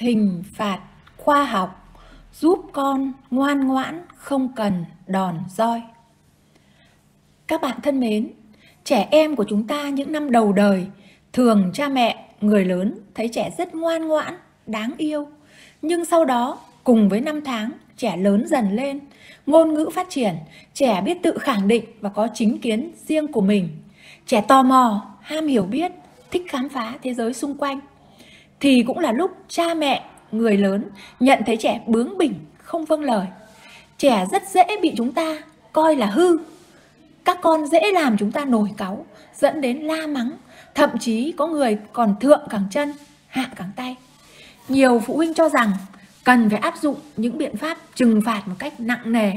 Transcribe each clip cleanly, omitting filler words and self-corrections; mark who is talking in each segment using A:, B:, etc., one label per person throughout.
A: hình phạt khoa học giúp con ngoan ngoãn không cần đòn roi. Các bạn thân mến, trẻ em của chúng ta những năm đầu đời, thường cha mẹ, người lớn thấy trẻ rất ngoan ngoãn, đáng yêu. Nhưng sau đó, cùng với năm tháng, trẻ lớn dần lên, ngôn ngữ phát triển, trẻ biết tự khẳng định và có chính kiến riêng của mình. Trẻ tò mò, ham hiểu biết, thích khám phá thế giới xung quanh. Thì cũng là lúc cha mẹ, người lớn nhận thấy trẻ bướng bỉnh, không vâng lời. Trẻ rất dễ bị chúng ta coi là hư. Các con dễ làm chúng ta nổi cáu, dẫn đến la mắng, thậm chí có người còn thượng cẳng chân, hạ cẳng tay. Nhiều phụ huynh cho rằng cần phải áp dụng những biện pháp trừng phạt một cách nặng nề,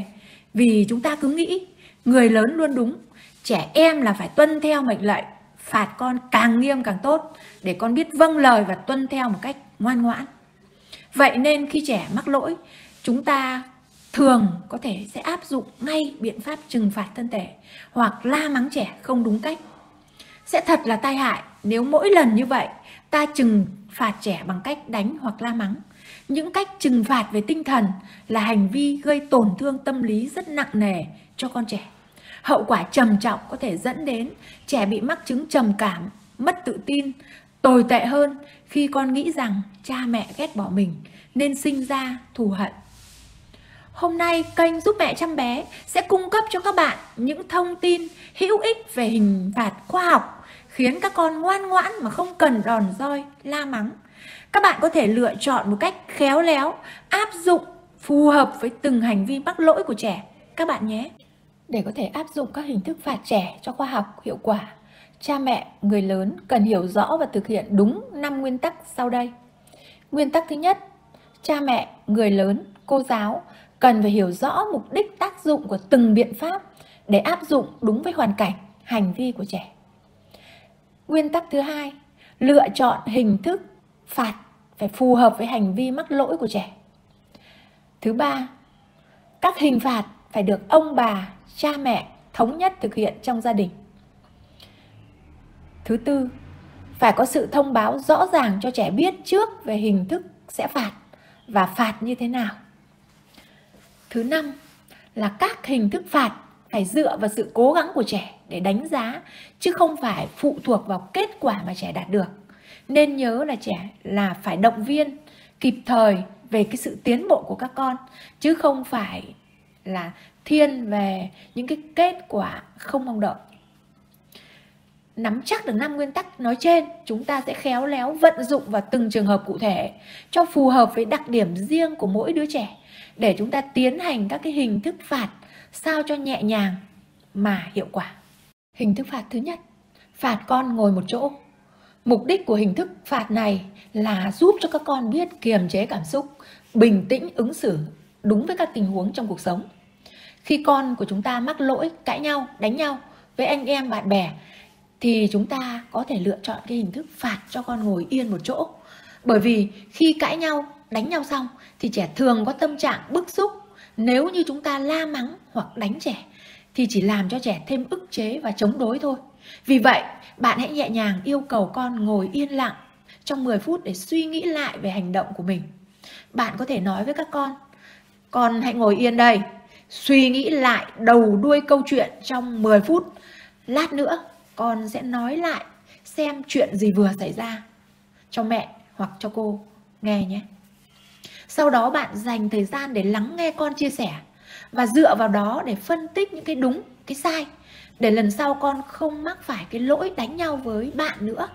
A: vì chúng ta cứ nghĩ người lớn luôn đúng, trẻ em là phải tuân theo mệnh lệnh, phạt con càng nghiêm càng tốt để con biết vâng lời và tuân theo một cách ngoan ngoãn. Vậy nên khi trẻ mắc lỗi, chúng ta thường có thể sẽ áp dụng ngay biện pháp trừng phạt thân thể hoặc la mắng trẻ không đúng cách. Sẽ thật là tai hại nếu mỗi lần như vậy ta trừng phạt trẻ bằng cách đánh hoặc la mắng. Những cách trừng phạt về tinh thần là hành vi gây tổn thương tâm lý rất nặng nề cho con trẻ. Hậu quả trầm trọng có thể dẫn đến trẻ bị mắc chứng trầm cảm, mất tự tin. Tồi tệ hơn khi con nghĩ rằng cha mẹ ghét bỏ mình nên sinh ra thù hận. Hôm nay kênh Giúp Mẹ Chăm Bé sẽ cung cấp cho các bạn những thông tin hữu ích về hình phạt khoa học, khiến các con ngoan ngoãn mà không cần đòn roi, la mắng. Các bạn có thể lựa chọn một cách khéo léo, áp dụng phù hợp với từng hành vi mắc lỗi của trẻ các bạn nhé. Để có thể áp dụng các hình thức phạt trẻ cho khoa học hiệu quả, cha mẹ, người lớn cần hiểu rõ và thực hiện đúng 5 nguyên tắc sau đây. Nguyên tắc thứ nhất, cha mẹ, người lớn, cô giáo cần phải hiểu rõ mục đích tác dụng của từng biện pháp để áp dụng đúng với hoàn cảnh, hành vi của trẻ. Nguyên tắc thứ hai, lựa chọn hình thức phạt phải phù hợp với hành vi mắc lỗi của trẻ. Thứ ba, các hình phạt phải được ông bà, cha mẹ thống nhất thực hiện trong gia đình. Thứ tư, phải có sự thông báo rõ ràng cho trẻ biết trước về hình thức sẽ phạt và phạt như thế nào. Thứ năm là các hình thức phạt phải dựa vào sự cố gắng của trẻ để đánh giá, chứ không phải phụ thuộc vào kết quả mà trẻ đạt được. Nên nhớ là trẻ là phải động viên kịp thời về cái sự tiến bộ của các con, chứ không phải là thiên về những cái kết quả không mong đợi. Nắm chắc được 5 nguyên tắc nói trên, chúng ta sẽ khéo léo vận dụng vào từng trường hợp cụ thể cho phù hợp với đặc điểm riêng của mỗi đứa trẻ, để chúng ta tiến hành các cái hình thức phạt sao cho nhẹ nhàng mà hiệu quả. Hình thức phạt thứ nhất, phạt con ngồi một chỗ. Mục đích của hình thức phạt này là giúp cho các con biết kiềm chế cảm xúc, bình tĩnh ứng xử đúng với các tình huống trong cuộc sống. Khi con của chúng ta mắc lỗi, cãi nhau, đánh nhau với anh em, bạn bè, thì chúng ta có thể lựa chọn cái hình thức phạt cho con ngồi yên một chỗ. Bởi vì khi cãi nhau, đánh nhau xong thì trẻ thường có tâm trạng bức xúc. Nếu như chúng ta la mắng hoặc đánh trẻ thì chỉ làm cho trẻ thêm ức chế và chống đối thôi. Vì vậy, bạn hãy nhẹ nhàng yêu cầu con ngồi yên lặng trong 10 phút để suy nghĩ lại về hành động của mình. Bạn có thể nói với các con hãy ngồi yên đây, suy nghĩ lại đầu đuôi câu chuyện trong 10 phút. Lát nữa con sẽ nói lại xem chuyện gì vừa xảy ra cho mẹ hoặc cho cô nghe nhé. Sau đó bạn dành thời gian để lắng nghe con chia sẻ và dựa vào đó để phân tích những cái đúng, cái sai, để lần sau con không mắc phải cái lỗi đánh nhau với bạn nữa.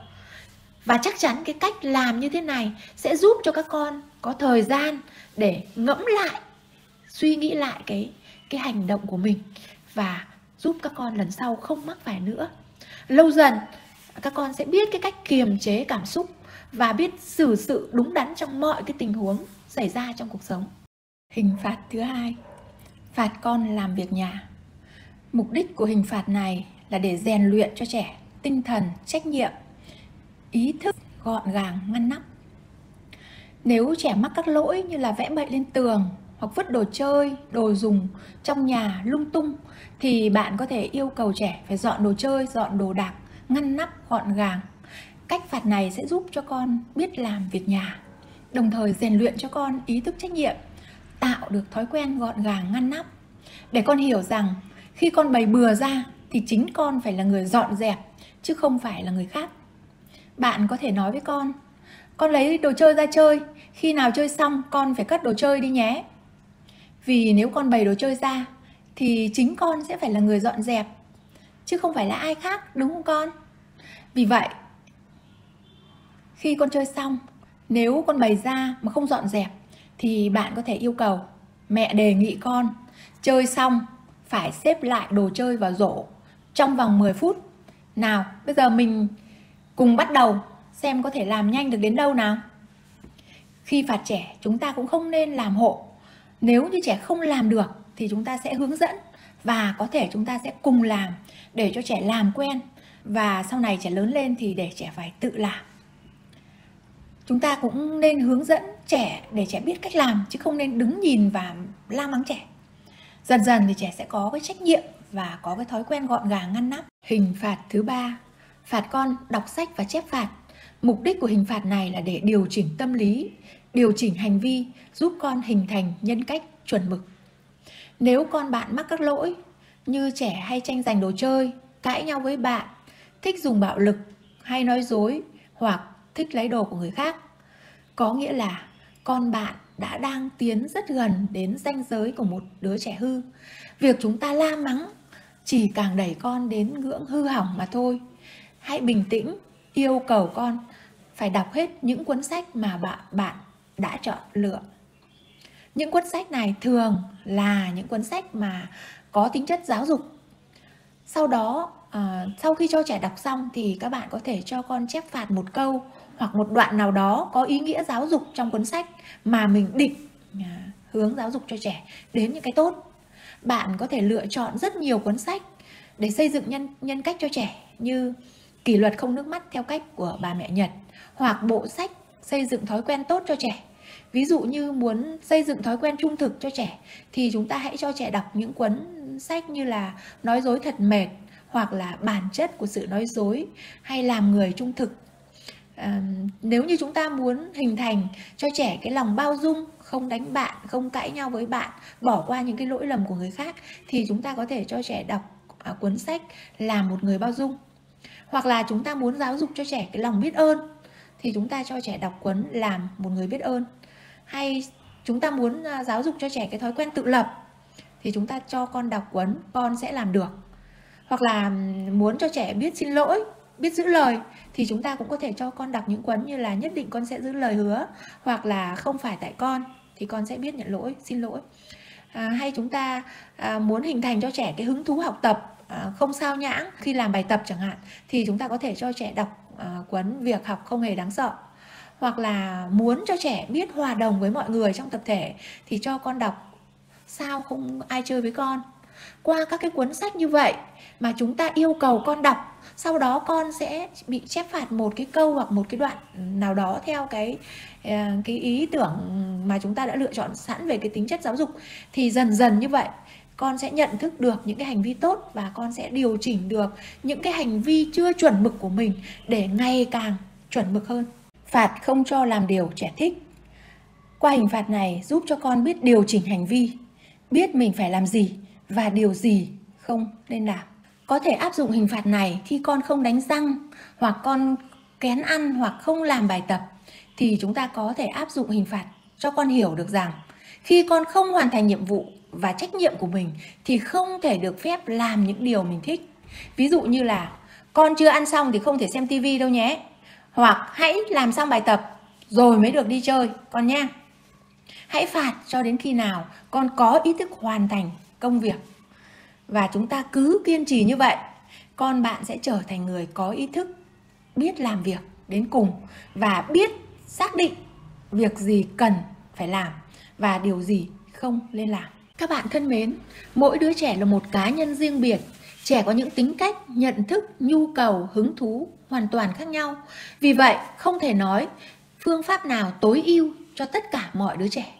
A: Và chắc chắn cái cách làm như thế này sẽ giúp cho các con có thời gian để ngẫm lại, suy nghĩ lại cái hành động của mình và giúp các con lần sau không mắc phải nữa. Lâu dần các con sẽ biết cái cách kiềm chế cảm xúc và biết xử sự đúng đắn trong mọi cái tình huống xảy ra trong cuộc sống. Hình phạt thứ hai, phạt con làm việc nhà. Mục đích của hình phạt này là để rèn luyện cho trẻ tinh thần, trách nhiệm, ý thức gọn gàng, ngăn nắp. Nếu trẻ mắc các lỗi như là vẽ bậy lên tường hoặc vứt đồ chơi, đồ dùng trong nhà lung tung, thì bạn có thể yêu cầu trẻ phải dọn đồ chơi, dọn đồ đạc, ngăn nắp gọn gàng. Cách phạt này sẽ giúp cho con biết làm việc nhà. Đồng thời rèn luyện cho con ý thức trách nhiệm, tạo được thói quen gọn gàng ngăn nắp. Để con hiểu rằng khi con bày bừa ra thì chính con phải là người dọn dẹp, chứ không phải là người khác. Bạn có thể nói với con lấy đồ chơi ra chơi, khi nào chơi xong con phải cất đồ chơi đi nhé. Vì nếu con bày đồ chơi ra thì chính con sẽ phải là người dọn dẹp, chứ không phải là ai khác, đúng không con? Vì vậy, khi con chơi xong, nếu con bày ra mà không dọn dẹp thì bạn có thể yêu cầu mẹ đề nghị con chơi xong phải xếp lại đồ chơi vào rổ trong vòng 10 phút. Nào, bây giờ mình cùng bắt đầu xem có thể làm nhanh được đến đâu nào. Khi phạt trẻ, chúng ta cũng không nên làm hộ. Nếu như trẻ không làm được thì chúng ta sẽ hướng dẫn, và có thể chúng ta sẽ cùng làm để cho trẻ làm quen, và sau này trẻ lớn lên thì để trẻ phải tự làm. Chúng ta cũng nên hướng dẫn trẻ để trẻ biết cách làm, chứ không nên đứng nhìn và la mắng trẻ. Dần dần thì trẻ sẽ có cái trách nhiệm và có cái thói quen gọn gàng ngăn nắp. Hình phạt thứ 3, phạt con đọc sách và chép phạt. Mục đích của hình phạt này là để điều chỉnh tâm lý, điều chỉnh hành vi, giúp con hình thành nhân cách chuẩn mực. Nếu con bạn mắc các lỗi như trẻ hay tranh giành đồ chơi, cãi nhau với bạn, thích dùng bạo lực, hay nói dối, hoặc thích lấy đồ của người khác, có nghĩa là con bạn đang tiến rất gần đến ranh giới của một đứa trẻ hư. Việc chúng ta la mắng chỉ càng đẩy con đến ngưỡng hư hỏng mà thôi. Hãy bình tĩnh, yêu cầu con phải đọc hết những cuốn sách mà bạn đã chọn lựa. Những cuốn sách này thường là những cuốn sách mà có tính chất giáo dục. Sau đó, sau khi cho trẻ đọc xong thì các bạn có thể cho con chép phạt một câu hoặc một đoạn nào đó có ý nghĩa giáo dục trong cuốn sách mà mình định hướng giáo dục cho trẻ đến những cái tốt. Bạn có thể lựa chọn rất nhiều cuốn sách để xây dựng nhân cách cho trẻ, như Kỷ luật không nước mắt theo cách của bà mẹ Nhật, hoặc bộ sách xây dựng thói quen tốt cho trẻ. Ví dụ như muốn xây dựng thói quen trung thực cho trẻ thì chúng ta hãy cho trẻ đọc những cuốn sách như là Nói dối thật mệt, hoặc là Bản chất của sự nói dối, hay Làm người trung thực. Nếu như chúng ta muốn hình thành cho trẻ cái lòng bao dung, không đánh bạn, không cãi nhau với bạn, bỏ qua những cái lỗi lầm của người khác, thì chúng ta có thể cho trẻ đọc cuốn sách Làm một người bao dung. Hoặc là chúng ta muốn giáo dục cho trẻ cái lòng biết ơn thì chúng ta cho trẻ đọc cuốn Làm một người biết ơn. Hay chúng ta muốn giáo dục cho trẻ cái thói quen tự lập thì chúng ta cho con đọc cuốn Con sẽ làm được. Hoặc là muốn cho trẻ biết xin lỗi, biết giữ lời thì chúng ta cũng có thể cho con đọc những cuốn như là Nhất định con sẽ giữ lời hứa, hoặc là Không phải tại con thì con sẽ biết nhận lỗi, xin lỗi. Hay chúng ta muốn hình thành cho trẻ cái hứng thú học tập, không sao nhãng khi làm bài tập chẳng hạn, thì chúng ta có thể cho trẻ đọc cuốn Việc học không hề đáng sợ. Hoặc là muốn cho trẻ biết hòa đồng với mọi người trong tập thể thì cho con đọc Sao không ai chơi với con. Qua các cái cuốn sách như vậy mà chúng ta yêu cầu con đọc, sau đó con sẽ bị chép phạt một cái câu hoặc một cái đoạn nào đó theo cái ý tưởng mà chúng ta đã lựa chọn sẵn về cái tính chất giáo dục. Thì dần dần như vậy con sẽ nhận thức được những cái hành vi tốt, và con sẽ điều chỉnh được những cái hành vi chưa chuẩn mực của mình để ngày càng chuẩn mực hơn. Phạt không cho làm điều trẻ thích. Qua hình phạt này giúp cho con biết điều chỉnh hành vi, biết mình phải làm gì và điều gì không nên làm. Có thể áp dụng hình phạt này khi con không đánh răng, hoặc con kén ăn, hoặc không làm bài tập, thì chúng ta có thể áp dụng hình phạt cho con hiểu được rằng khi con không hoàn thành nhiệm vụ và trách nhiệm của mình thì không thể được phép làm những điều mình thích. Ví dụ như là con chưa ăn xong thì không thể xem tivi đâu nhé, hoặc hãy làm xong bài tập rồi mới được đi chơi con nha. Hãy phạt cho đến khi nào con có ý thức hoàn thành công việc. Và chúng ta cứ kiên trì như vậy, con bạn sẽ trở thành người có ý thức, biết làm việc đến cùng, và biết xác định việc gì cần phải làm và điều gì không nên làm. Các bạn thân mến, mỗi đứa trẻ là một cá nhân riêng biệt. Trẻ có những tính cách, nhận thức, nhu cầu, hứng thú hoàn toàn khác nhau. Vì vậy, không thể nói phương pháp nào tối ưu cho tất cả mọi đứa trẻ.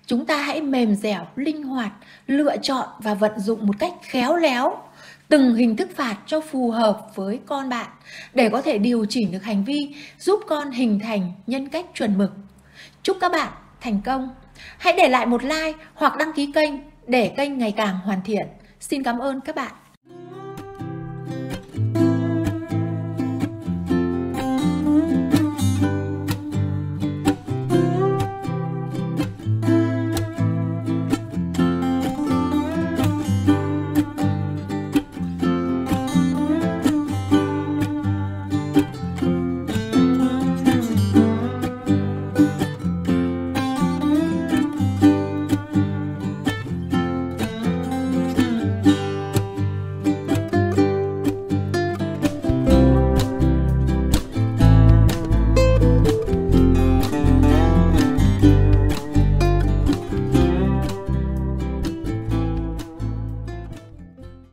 A: Chúng ta hãy mềm dẻo, linh hoạt, lựa chọn và vận dụng một cách khéo léo từng hình thức phạt cho phù hợp với con bạn, để có thể điều chỉnh được hành vi, giúp con hình thành nhân cách chuẩn mực. Chúc các bạn thành công. Hãy để lại một like hoặc đăng ký kênh để kênh ngày càng hoàn thiện. Xin cảm ơn các bạn.